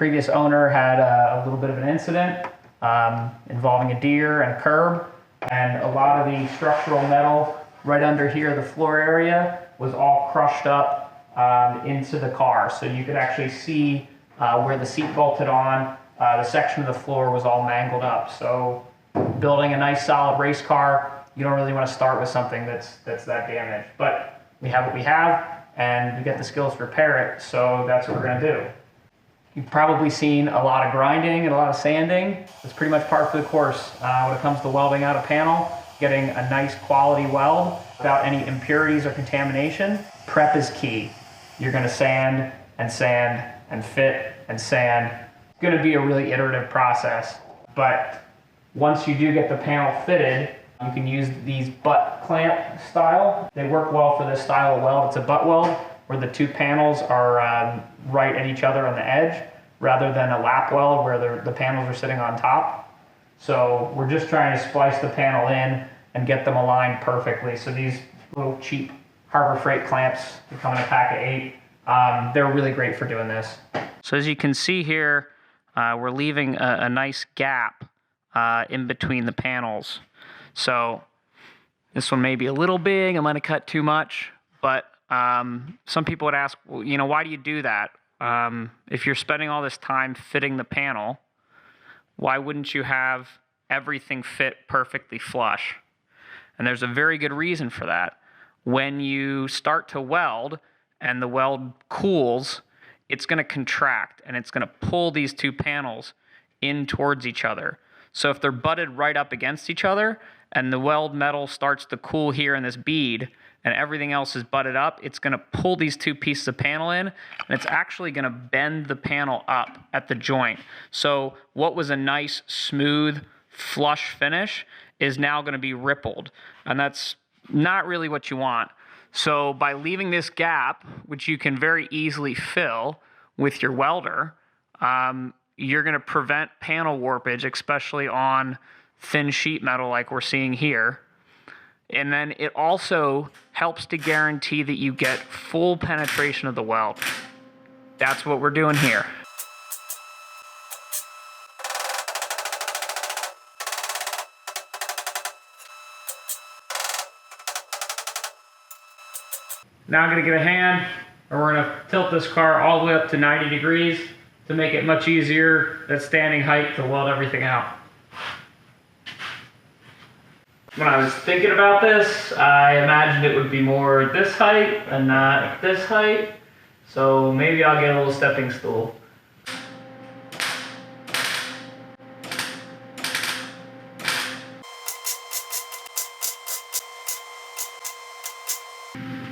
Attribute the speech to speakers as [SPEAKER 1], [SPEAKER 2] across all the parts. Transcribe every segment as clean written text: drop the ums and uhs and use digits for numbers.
[SPEAKER 1] Previous owner had a little bit of an incident involving a deer and a curb, and a lot of the structural metal right under here, the floor area, was all crushed up into the car. So you could actually see where the seat bolted on, the section of the floor was all mangled up. So building a nice solid race car, you don't really want to start with something that's that damaged. But we have what we have, and we get the skills to repair it, so that's what we're going to do. You've probably seen a lot of grinding and a lot of sanding. It's pretty much par for the course when it comes to welding out a panel, getting a nice quality weld without any impurities or contamination. Prep is key. You're going to sand and sand and fit and sand. It's going to be a really iterative process, but once you do get the panel fitted, you can use these butt clamp style. They work well for this style of weld. It's a butt weld where the two panels are right at each other on the edge, rather than a lap weld where the panels are sitting on top. So we're just trying to splice the panel in and get them aligned perfectly. So these little cheap Harbor Freight clamps that come in a pack of 8, they're really great for doing this. So as you can see here, we're leaving a nice gap in between the panels. So this one may be a little big, I might have cut too much, but some people would ask, well, you know, why do you do that? If you're spending all this time fitting the panel, why wouldn't you have everything fit perfectly flush? And there's a very good reason for that. When you start to weld and the weld cools, it's going to contract and it's going to pull these two panels in towards each other. So if they're butted right up against each other and the weld metal starts to cool here in this bead and everything else is butted up, it's going to pull these two pieces of panel in, and it's actually going to bend the panel up at the joint. So what was a nice, smooth, flush finish is now going to be rippled, and that's not really what you want. So by leaving this gap, which you can very easily fill with your welder, you're going to prevent panel warpage, especially on thin sheet metal like we're seeing here. And then it also helps to guarantee that you get full penetration of the weld. That's what we're doing here. Now I'm going to give a hand, and we're going to tilt this car all the way up to 90 degrees to make it much easier at standing height to weld everything out. When I was thinking about this, I imagined it would be more at this height and not at this height. So maybe I'll get a little stepping stool.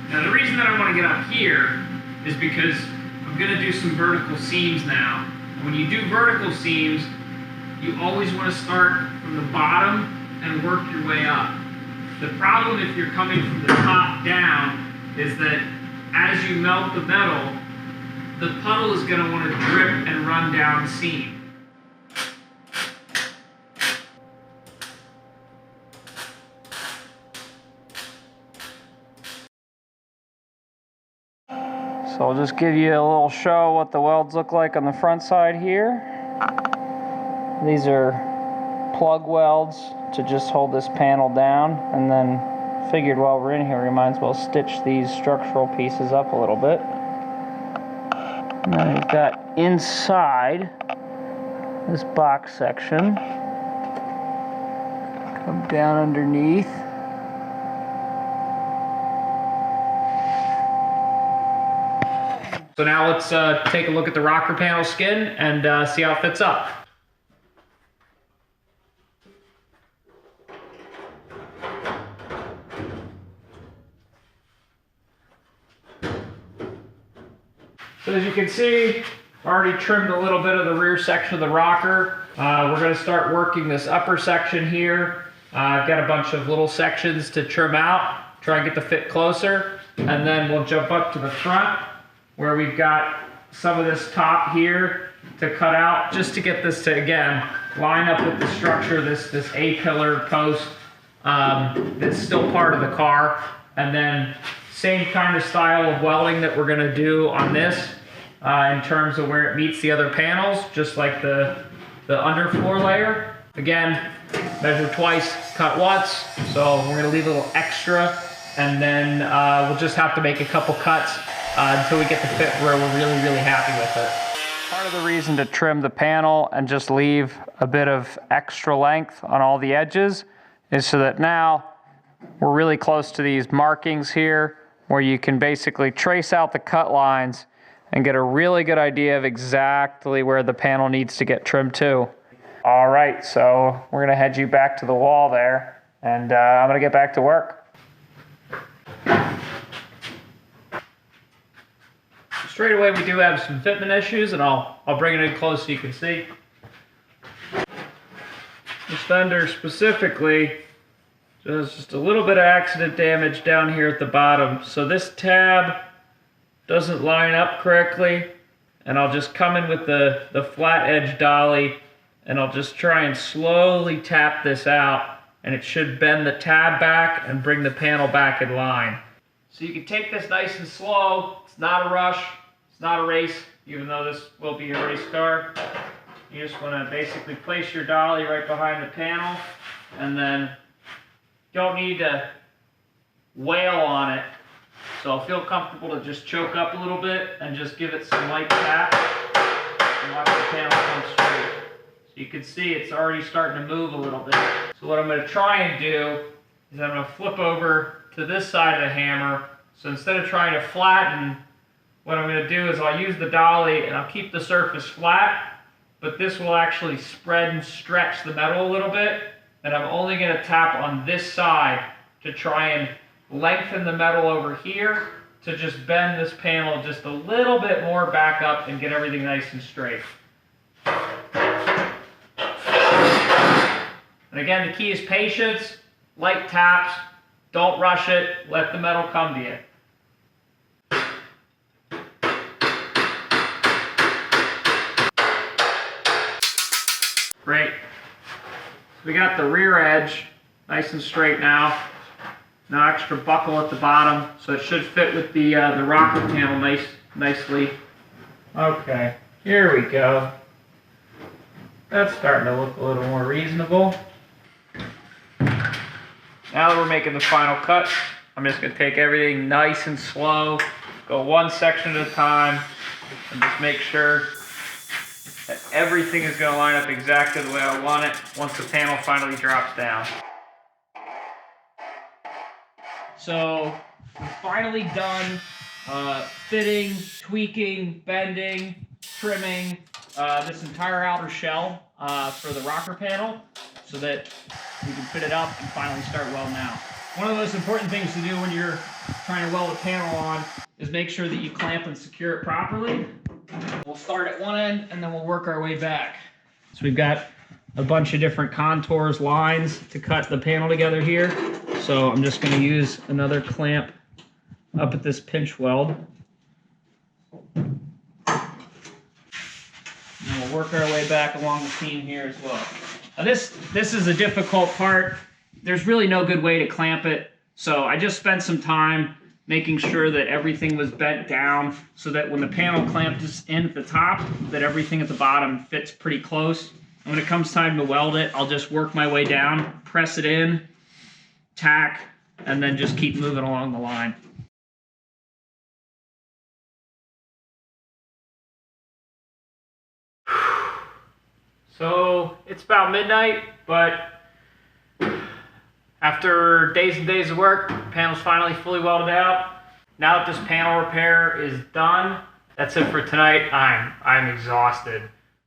[SPEAKER 1] Now the reason that I want to get up here is because I'm going to do some vertical seams now. And when you do vertical seams, you always want to start from the bottom and work your way up. The problem if you're coming from the top down is that as you melt the metal, the puddle is going to want to drip and run down seam. So I'll just give you a little show what the welds look like on the front side here. These are plug welds to just hold this panel down, and then figured while we're in here we might as well stitch these structural pieces up a little bit. And then we've got inside this box section, come down underneath. So now let's take a look at the rocker panel skin and see how it fits up. So as you can see, I've already trimmed a little bit of the rear section of the rocker. We're going to start working this upper section here. I've got a bunch of little sections to trim out, try and get the fit closer, and then we'll jump up to the front where we've got some of this top here to cut out, just to get this to, again, line up with the structure, this A-pillar post that's still part of the car. And then same kind of style of welding that we're going to do on this. in terms of where it meets the other panels, just like the underfloor layer. Again, measure twice, cut once, so we're gonna leave a little extra, and then we'll just have to make a couple cuts until we get the fit where we're really happy with it. Part of the reason to trim the panel and just leave a bit of extra length on all the edges is so that now we're really close to these markings here where you can basically trace out the cut lines and get a really good idea of exactly where the panel needs to get trimmed to. All right, so we're gonna head you back to the wall there, and I'm gonna get back to work. Straight away, we do have some fitment issues, and I'll bring it in close so you can see. This fender specifically does just a little bit of accident damage down here at the bottom. So this tab doesn't line up correctly, and I'll just come in with the flat edge dolly, and I'll just try and slowly tap this out, and it should bend the tab back and bring the panel back in line. So you can take this nice and slow. It's not a rush. It's not a race, even though this will be a race car. You just want to basically place your dolly right behind the panel, and then don't need to wail on it. So feel comfortable to just choke up a little bit and just give it some light tap and watch the panel come straight. So you can see it's already starting to move a little bit. So what I'm going to try and do is I'm going to flip over to this side of the hammer. So instead of trying to flatten, what I'm going to do is I'll use the dolly and I'll keep the surface flat, but this will actually spread and stretch the metal a little bit, and I'm only going to tap on this side to try and lengthen the metal over here to just bend this panel just a little bit more back up and get everything nice and straight. And again, the key is patience, light taps, don't rush it, let the metal come to you. Great. So we got the rear edge nice and straight now. No extra buckle at the bottom, so it should fit with the rocker panel nicely. Okay, here we go. That's starting to look a little more reasonable. Now that we're making the final cut, I'm just going to take everything nice and slow, go one section at a time, and just make sure that everything is going to line up exactly the way I want it once the panel finally drops down. So we're finally done fitting, tweaking, bending, trimming this entire outer shell for the rocker panel so that we can fit it up and finally start welding out. One of the most important things to do when you're trying to weld a panel on is make sure that you clamp and secure it properly. We'll start at one end and then we'll work our way back. So we've got a bunch of different contours, lines to cut the panel together here. So I'm just going to use another clamp up at this pinch weld. And we'll work our way back along the seam here as well. Now this is a difficult part. There's really no good way to clamp it. So I just spent some time making sure that everything was bent down so that when the panel clamps in at the top, that everything at the bottom fits pretty close. And when it comes time to weld it, I'll just work my way down, press it in, tack, and then just keep moving along the line. So it's about midnight, but after days and days of work, the panel's finally fully welded out. Now that this panel repair is done, that's it for tonight. I'm exhausted.